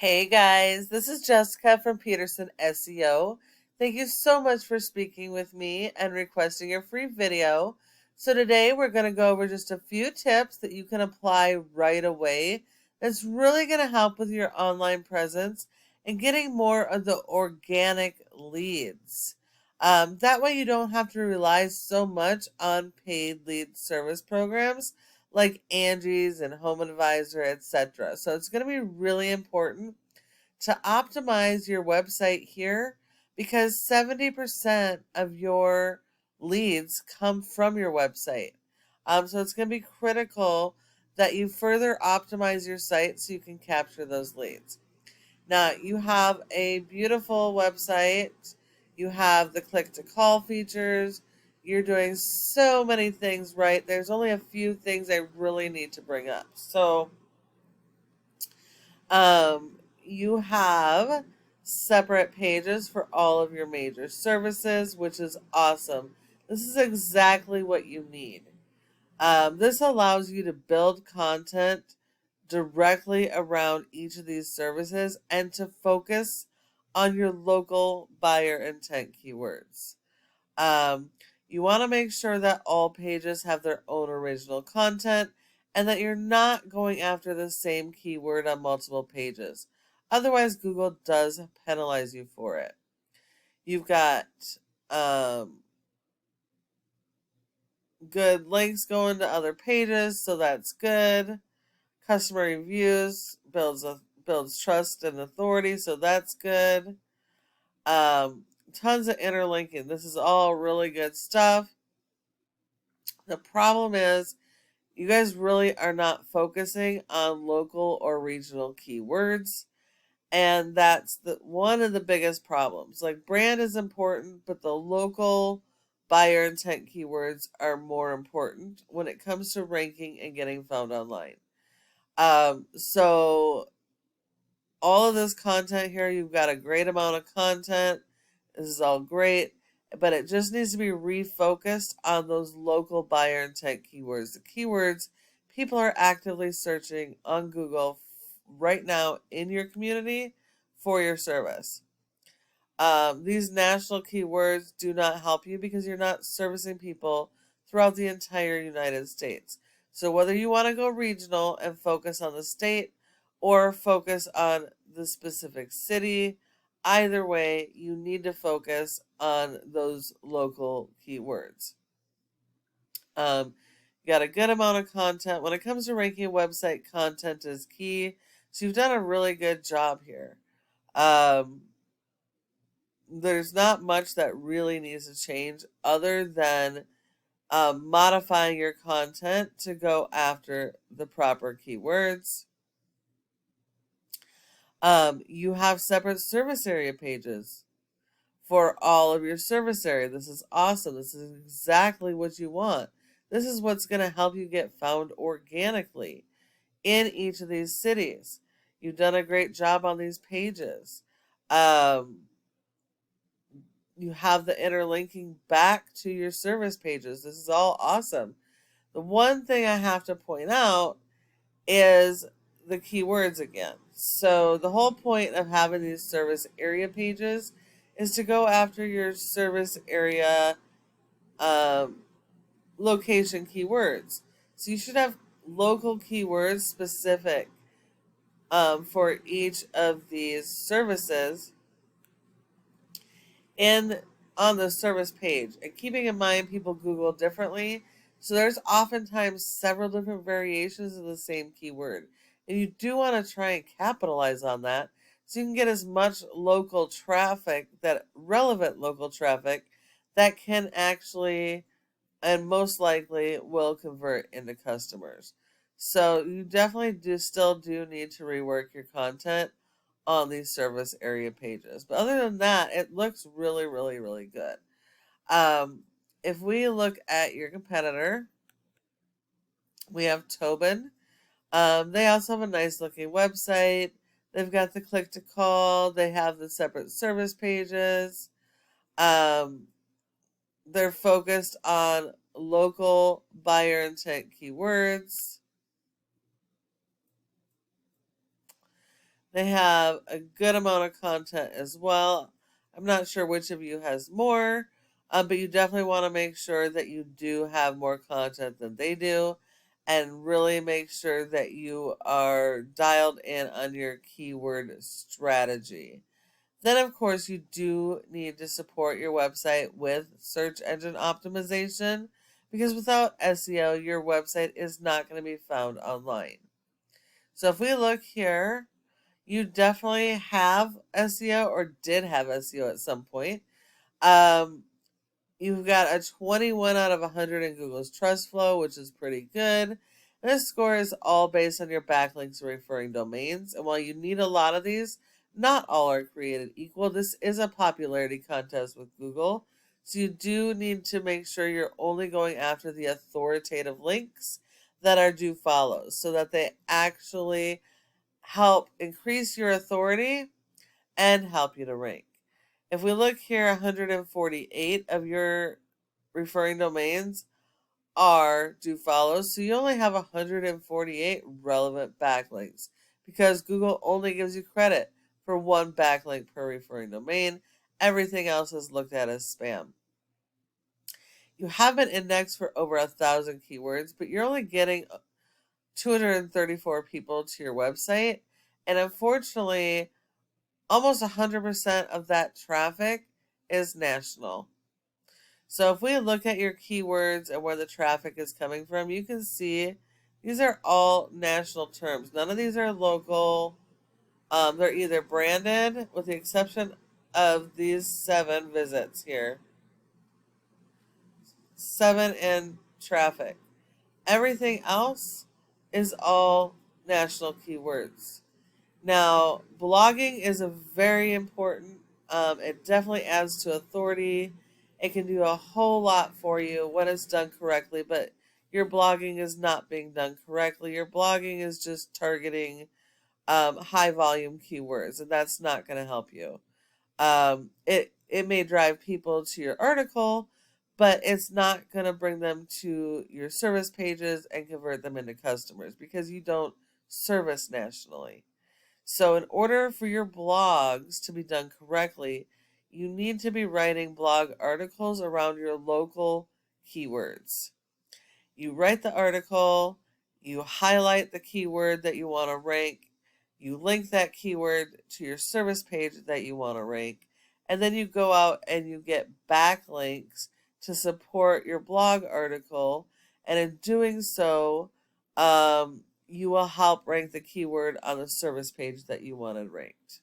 Hey guys, this is Jessica from Peterson SEO. Thank you so much for speaking with me and requesting your free video. So today we're going to go over just a few tips that you can apply right away that's really going to help with your online presence and getting more of the organic leads. That way you don't have to rely so much on paid lead service programs like Angie's and Home Advisor, etc. So it's going to be really important to optimize your website here because 70% of your leads come from your website. So it's going to be critical that you further optimize your site so you can capture those leads. Now, you have a beautiful website. You have the click to call features. You're doing so many things right. There's only a few things I really need to bring up. So, you have separate pages for all of your major services, which is awesome. This is exactly what you need. This allows you to build content directly around each of these services and to focus on your local buyer intent keywords. Um, you want to make sure that all pages have their own original content and that you're not going after the same keyword on multiple pages. Otherwise, Google does penalize you for it. You've got um, good links going to other pages, so that's good. Customer reviews builds trust and authority, so that's good. Tons of interlinking. This is all really good stuff. The problem is you guys really are not focusing on local or regional keywords, and that's one of the biggest problems. Like, brand is important, but the local buyer intent keywords are more important when it comes to ranking and getting found online. So all of this content here, you've got a great amount of content. This is all great, but it just needs to be refocused on those local buyer intent keywords. The keywords people are actively searching on Google right now in your community for your service. These national keywords do not help you because you're not servicing people throughout the entire United States. So whether you want to go regional and focus on the state or focus on the specific city, either way, you need to focus on those local keywords. You got a good amount of content. When it comes to ranking a website, content is key. So you've done a really good job here. There's not much that really needs to change other than modifying your content to go after the proper keywords. You have separate service area pages for all of your service area. This is awesome. This is exactly what you want. This is what's going to help you get found organically in each of these cities. You've done a great job on these pages. You have the interlinking back to your service pages. This is all awesome. The one thing I have to point out is the keywords again. So the whole point of having these service area pages is to go after your service area location keywords. So you should have local keywords specific for each of these services on the service page. And keeping in mind people Google differently, so there's oftentimes several different variations of the same keyword. And you do want to try and capitalize on that so you can get as much local traffic, that relevant local traffic, that can actually and most likely will convert into customers. So you definitely still do need to rework your content on these service area pages. But other than that, it looks really, really, really good. If we look at your competitor, we have Tobin. They also have a nice looking website. They've got the click to call. They have the separate service pages. They're focused on local buyer intent keywords. They have a good amount of content as well. I'm not sure which of you has more, but you definitely want to make sure that you do have more content than they do, and really make sure that you are dialed in on your keyword strategy. Then, of course, you do need to support your website with search engine optimization, because without SEO, your website is not going to be found online. So if we look here, you definitely have SEO or did have SEO at some point. Um, You've got a 21 out of 100 in Google's Trust Flow, which is pretty good. And this score is all based on your backlinks and referring domains. And while you need a lot of these, not all are created equal. This is a popularity contest with Google. So you do need to make sure you're only going after the authoritative links that are do follows, so that they actually help increase your authority and help you to rank. If we look here, 148 of your referring domains are do follows, so you only have 148 relevant backlinks, because Google only gives you credit for one backlink per referring domain. Everything else is looked at as spam. You have been indexed for over 1,000 keywords, but you're only getting 234 people to your website, and unfortunately, almost 100% of that traffic is national. So if we look at your keywords and where the traffic is coming from, you can see these are all national terms. None of these are local. They're either branded, with the exception of these 7 visits here. 7 in traffic. Everything else is all national keywords. Now, blogging is a very important. It definitely adds to authority. It can do a whole lot for you when it's done correctly, but your blogging is not being done correctly. Your blogging is just targeting high volume keywords, and that's not going to help you. It may drive people to your article, but it's not going to bring them to your service pages and convert them into customers, because you don't service nationally. So in order for your blogs to be done correctly, you need to be writing blog articles around your local keywords. You write the article, you highlight the keyword that you want to rank, you link that keyword to your service page that you want to rank, and then you go out and you get backlinks to support your blog article. And in doing so, you will help rank the keyword on the service page that you wanted ranked.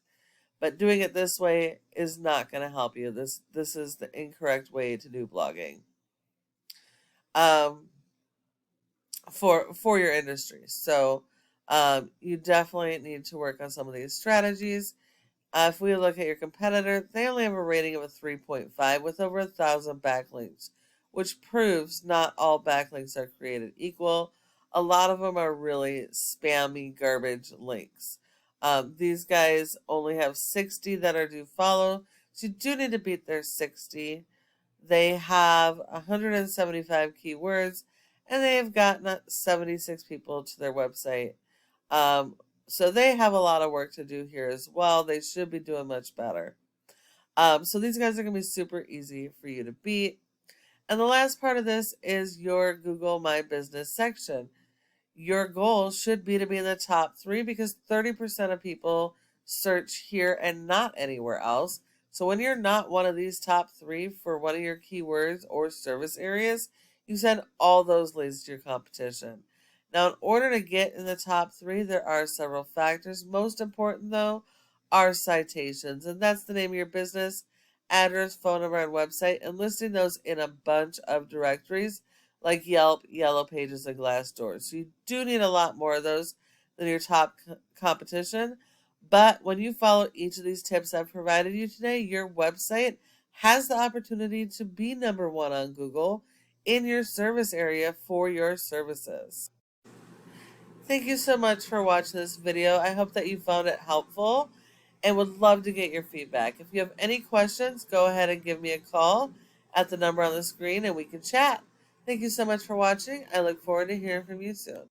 But doing it this way is not going to help you. This is the incorrect way to do blogging for your industry. So you definitely need to work on some of these strategies. If we look at your competitor, they only have a rating of a 3.5 with over 1,000 backlinks, which proves not all backlinks are created equal. A lot of them are really spammy garbage links. These guys only have 60 that are do follow, so you do need to beat their 60. They have 175 keywords, and they have gotten 76 people to their website. So they have a lot of work to do here as well. They should be doing much better. So these guys are going to be super easy for you to beat. And the last part of this is your Google My Business section. Your goal should be to be in the top 3, because 30% of people search here and not anywhere else. So when you're not one of these top 3 for one of your keywords or service areas, you send all those leads to your competition. Now, in order to get in the top 3, there are several factors. Most important, though, are citations, and that's the name of your business, address, phone number, and website, and listing those in a bunch of directories like Yelp, Yellow Pages, and Glassdoor. So you do need a lot more of those than your top competition. But when you follow each of these tips I've provided you today, your website has the opportunity to be number 1 on Google in your service area for your services. Thank you so much for watching this video. I hope that you found it helpful and would love to get your feedback. If you have any questions, go ahead and give me a call at the number on the screen and we can chat. Thank you so much for watching. I look forward to hearing from you soon.